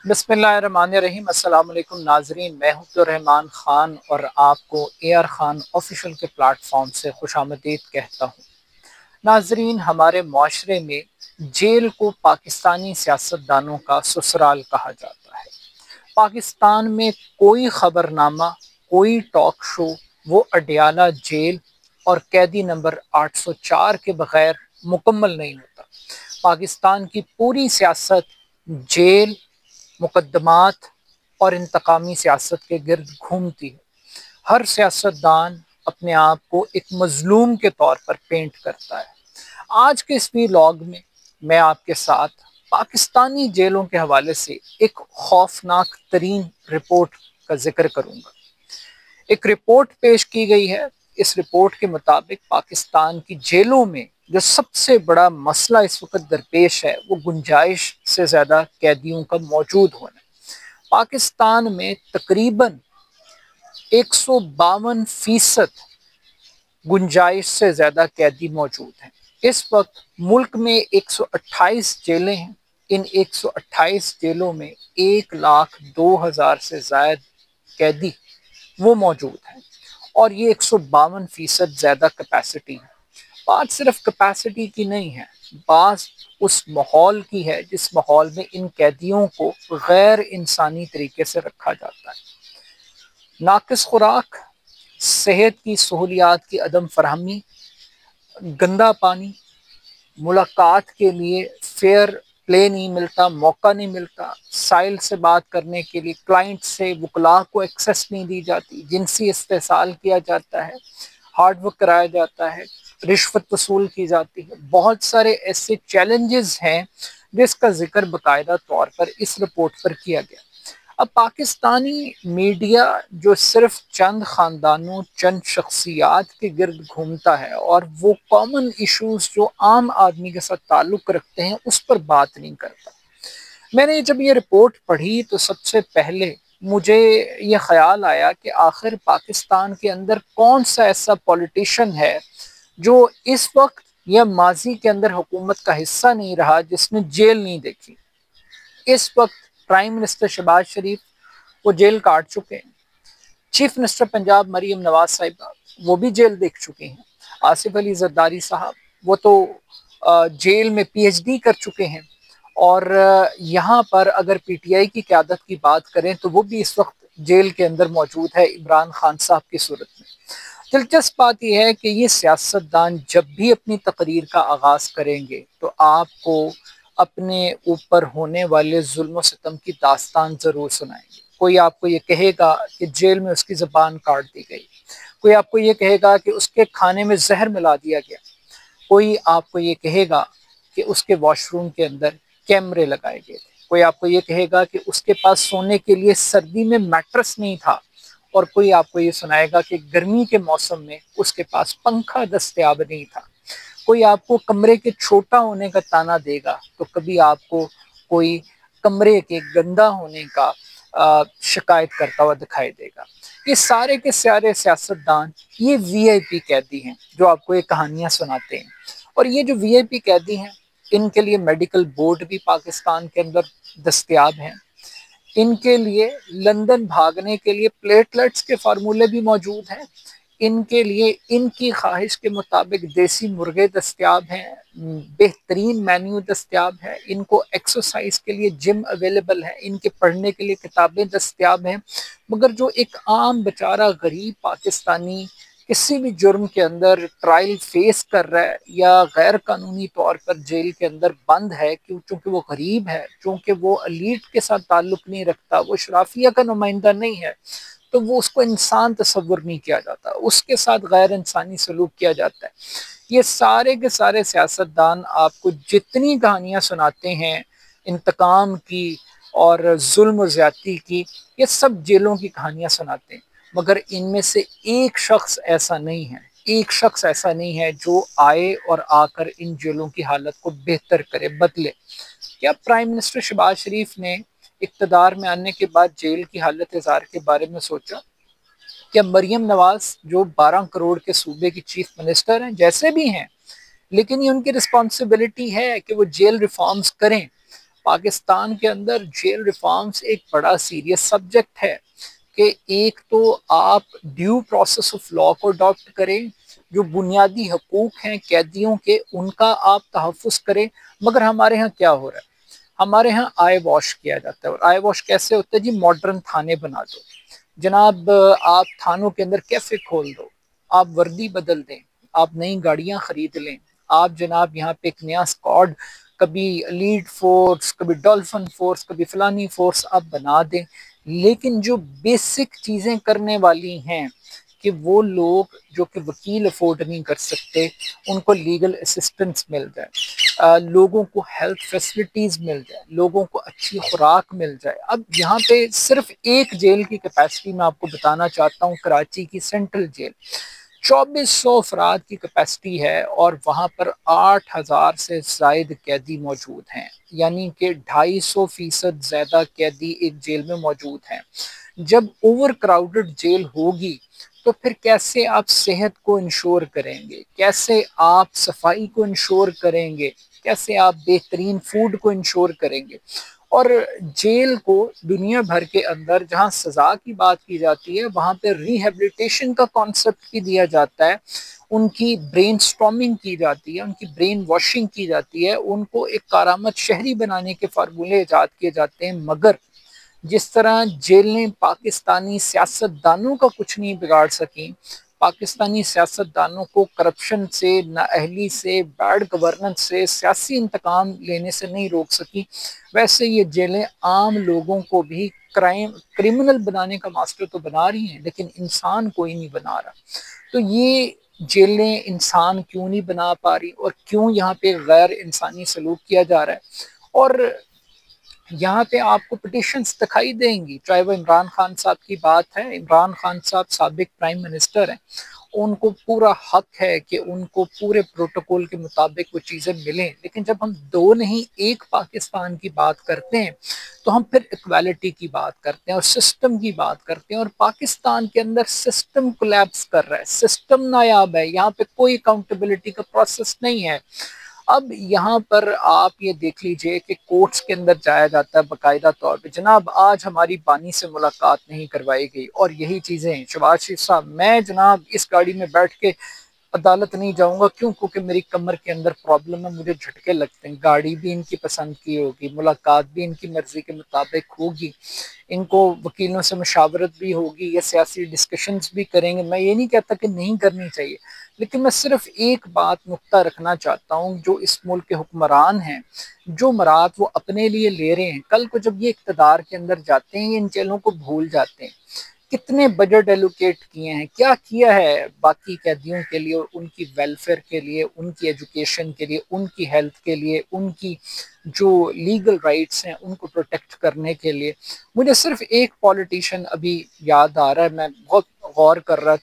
बिस्मिल्लाहिर्रहमानिर्रहीम। अस्सलाम वालेकुम नाजरीन, मैं हूं अब्दुर्रहमान ख़ान और आपको AR ख़ान ऑफिशियल के प्लेटफॉर्म से खुशामदीद कहता हूं। नाजरीन, हमारे माशरे में जेल को पाकिस्तानी सियासतदानों का ससुराल कहा जाता है। पाकिस्तान में कोई खबरनामा, कोई टॉक शो वो अडियाला जेल और कैदी नंबर 804 के बगैर मुकम्मल नहीं होता। पाकिस्तान की पूरी सियासत जेल, मुकदमात और इंतकामी सियासत के गिर्द घूमती है। हर सियासतदान अपने आप को एक मजलूम के तौर पर पेंट करता है। आज के इस व्लॉग में मैं आपके साथ पाकिस्तानी जेलों के हवाले से एक खौफनाक तरीन रिपोर्ट का जिक्र करूंगा। एक रिपोर्ट पेश की गई है। इस रिपोर्ट के मुताबिक पाकिस्तान की जेलों में जो सबसे बड़ा मसला इस वक्त दरपेश है वो गुंजाइश से ज़्यादा कैदियों का मौजूद होना। पाकिस्तान में तकरीबन 152% गुंजाइश से ज़्यादा कैदी मौजूद हैं। इस वक्त मुल्क में 128 जेलें हैं। इन 128 जेलों में 1,02,000 से ज़ायद कैदी वो मौजूद हैं और ये 152% ज़्यादा कैपेसिटी है। बात सिर्फ कैपेसिटी की नहीं है, बात उस माहौल की है जिस माहौल में इन कैदियों को गैर इंसानी तरीके से रखा जाता है। नाकिस खुराक, सेहत की सहूलियात की अदम फरहमी, गंदा पानी, मुलाकात के लिए फेयर प्ले नहीं मिलता, मौका नहीं मिलता, साइल से बात करने के लिए क्लाइंट से वकला को एक्सेस नहीं दी जाती, जिनसी इस्तेसाल किया जाता है, हार्ड वर्क कराया जाता है, रिश्वत वसूल की जाती है। बहुत सारे ऐसे चैलेंजेस हैं जिसका जिक्र बाकायदा तौर पर इस रिपोर्ट पर किया गया। अब पाकिस्तानी मीडिया जो सिर्फ चंद ख़ानदानों, चंद शख्सियात के गिर्द घूमता है और वो कॉमन इश्यूज जो आम आदमी के साथ ताल्लुक़ रखते हैं उस पर बात नहीं करता। मैंने जब ये रिपोर्ट पढ़ी तो सबसे पहले मुझे ये ख्याल आया कि आखिर पाकिस्तान के अंदर कौन सा ऐसा पॉलिटिशियन है जो इस वक्त या माजी के अंदर हुकूमत का हिस्सा नहीं रहा जिसने जेल नहीं देखी। इस वक्त प्राइम मिनिस्टर शहबाज शरीफ वो जेल काट चुके हैं। चीफ मिनिस्टर पंजाब मरीम नवाज साहिबा वो भी जेल देख चुके हैं। आसिफ अली जरदारी साहब वो तो जेल में PhD कर चुके हैं। और यहाँ पर अगर PTI की क़यादत की बात करें तो वो भी इस वक्त जेल के अंदर मौजूद है, इमरान खान साहब की सूरत में। दिलचस्प बात यह है कि ये सियासतदान जब भी अपनी तकरीर का आगाज़ करेंगे तो आपको अपने ऊपर होने वाले जुल्म सितम की दास्तान ज़रूर सुनाएंगे। कोई आपको ये कहेगा कि जेल में उसकी ज़बान काट दी गई, कोई आपको ये कहेगा कि उसके खाने में जहर मिला दिया गया, कोई आपको ये कहेगा कि उसके वॉशरूम के अंदर कैमरे लगाए गए थे, कोई आपको ये कहेगा कि उसके पास सोने के लिए सर्दी में मैट्रेस नहीं था, और कोई आपको ये सुनाएगा कि गर्मी के मौसम में उसके पास पंखा दस्तयाब नहीं था। कोई आपको कमरे के छोटा होने का ताना देगा तो कभी आपको कोई कमरे के गंदा होने का शिकायत करता हुआ दिखाई देगा। ये सारे के सारे सियासतदान ये VIP कैदी हैं जो आपको ये कहानियां सुनाते हैं। और ये जो VIP कैदी हैं इनके लिए मेडिकल बोर्ड भी पाकिस्तान के अंदर दस्तयाब हैं। इनके लिए लंदन भागने के लिए प्लेटलेट्स के फार्मूले भी मौजूद हैं। इनके लिए इनकी ख्वाहिश के मुताबिक देसी मुर्गे दस्तयाब हैं, बेहतरीन मेन्यू दस्तयाब है, इनको एक्सरसाइज के लिए जिम अवेलेबल है, इनके पढ़ने के लिए किताबें दस्तयाब हैं। मगर जो एक आम बेचारा गरीब पाकिस्तानी किसी भी जुर्म के अंदर ट्रायल फेस कर रहा है या गैर कानूनी तौर पर जेल के अंदर बंद है, क्योंकि वो गरीब है, क्योंकि वो अलीट के साथ ताल्लुक़ नहीं रखता, वो शराफिया का नुमाइंदा नहीं है, तो वो उसको इंसान तस्वुर नहीं किया जाता, उसके साथ गैर इंसानी सलूक किया जाता है। ये सारे के सारे सियासतदान आपको जितनी कहानियाँ सुनाते हैं इंतकाम की और जुल्म ज़्यादती की, ये सब जेलों की कहानियाँ सुनाते हैं। मगर इनमें से एक शख्स ऐसा नहीं है, एक शख्स ऐसा नहीं है जो आए और आकर इन जेलों की हालत को बेहतर करे, बदले। क्या प्राइम मिनिस्टर शहबाज शरीफ ने इक़्तिदार में आने के बाद जेल की हालत इज़ार के बारे में सोचा? क्या मरियम नवाज जो 12 करोड़ के सूबे की चीफ मिनिस्टर हैं, जैसे भी हैं, लेकिन ये उनकी रिस्पॉन्सिबिलिटी है कि वो जेल रिफॉर्म्स करें, पाकिस्तान के अंदर जेल रिफॉर्म्स एक बड़ा सीरियस सब्जेक्ट है कि एक तो आप ड्यू प्रोसेस ऑफ लॉ को अडॉप्ट करें, जो बुनियादी हकूक हैं कैदियों के उनका आप तहफ़्फ़ुज़ करें। मगर हमारे यहाँ क्या हो रहा है, हमारे यहाँ आई वॉश किया जाता है। और आई वॉश कैसे होता है जी, मॉडर्न थाने बना दो जनाब, आप थानों के अंदर कैफे खोल दो, आप वर्दी बदल दें, आप नई गाड़ियां खरीद लें, आप जनाब यहाँ पे एक नया स्क्वाड, कभी लीड फोर्स, कभी डॉल्फिन फोर्स, कभी फलानी फोर्स आप बना दें। लेकिन जो बेसिक चीज़ें करने वाली हैं कि वो लोग जो कि वकील अफोर्ड नहीं कर सकते उनको लीगल असिस्टेंस मिल जाए, लोगों को हेल्थ फैसिलिटीज़ मिल जाए, लोगों को अच्छी खुराक मिल जाए। अब यहाँ पे सिर्फ एक जेल की कैपेसिटी मैं आपको बताना चाहता हूँ, कराची की सेंट्रल जेल 2400 अफराद की कैपेसिटी है और वहाँ पर 8000 से जायद कैदी मौजूद हैं, यानी कि 250% ज़्यादा कैदी एक जेल में मौजूद हैं। जब ओवर क्राउडेड जेल होगी तो फिर कैसे आप सेहत को इंश्योर करेंगे, कैसे आप सफाई को इंश्योर करेंगे, कैसे आप बेहतरीन फूड को इंश्योर करेंगे। और जेल को दुनिया भर के अंदर जहाँ सज़ा की बात की जाती है वहाँ पे रिहेबिलिटेशन का कॉन्सेप्ट भी दिया जाता है, उनकी ब्रेन स्टॉर्मिंग की जाती है, उनकी ब्रेन वॉशिंग की जाती है, उनको एक कारामत शहरी बनाने के फार्मूले ईजाद किए जाते हैं। मगर जिस तरह जेलें पाकिस्तानी सियासतदानों का कुछ नहीं बिगाड़ सकी, पाकिस्तानी सियासतदानों को करप्शन से, नाअहली से, बैड गवर्नेंस से, सियासी इंतकाम लेने से नहीं रोक सकी, वैसे ये जेलें आम लोगों को भी क्रिमिनल बनाने का मास्टर तो बना रही हैं, लेकिन इंसान कोई नहीं बना रहा। तो ये जेलें इंसान क्यों नहीं बना पा रही और क्यों यहाँ पे गैर इंसानी सलूक किया जा रहा है। और यहाँ पे आपको पिटिशंस दिखाई देंगी, चाहे वो इमरान खान साहब की बात है। इमरान खान साहब साबिक प्राइम मिनिस्टर हैं, उनको पूरा हक है कि उनको पूरे प्रोटोकॉल के मुताबिक वो चीज़ें मिलें। लेकिन जब हम दो नहीं एक पाकिस्तान की बात करते हैं तो हम फिर इक्वालिटी की बात करते हैं और सिस्टम की बात करते हैं। और पाकिस्तान के अंदर सिस्टम कोलैप्स कर रहा है, सिस्टम नायाब है, यहाँ पे कोई अकाउंटेबिलिटी का प्रोसेस नहीं है। अब यहाँ पर आप ये देख लीजिए कि कोर्ट्स के अंदर जाया जाता है बाकायदा तौर पे, जनाब आज हमारी बानी से मुलाकात नहीं करवाई गई और यही चीज़ें। शहबाज शरीफ साहब, मैं जनाब इस गाड़ी में बैठ के अदालत नहीं जाऊंगा, क्यों? क्योंकि मेरी कमर के अंदर प्रॉब्लम है, मुझे झटके लगते हैं। गाड़ी भी इनकी पसंद की होगी, मुलाकात भी इनकी मर्जी के मुताबिक होगी, इनको वकीलों से मशावरत भी होगी, या सियासी डिस्कशंस भी करेंगे। मैं ये नहीं कहता कि नहीं करनी चाहिए, लेकिन मैं सिर्फ एक बात नुक्ता रखना चाहता हूँ, जो इस मुल्क के हुक्मरान हैं, जो मरात वो अपने लिए ले रहे हैं, कल को जब ये इक़्तिदार के अंदर जाते हैं ये इन चेलों को भूल जाते हैं। कितने बजट एलोकेट किए हैं, क्या किया है बाकी कैदियों के लिए, उनकी वेलफेयर के लिए, उनकी एजुकेशन के लिए, उनकी हेल्थ के लिए, उनकी जो लीगल राइट्स हैं उनको प्रोटेक्ट करने के लिए। मुझे सिर्फ एक पॉलिटिशियन अभी याद आ रहा है, मैं बहुत गौर कर रहा था।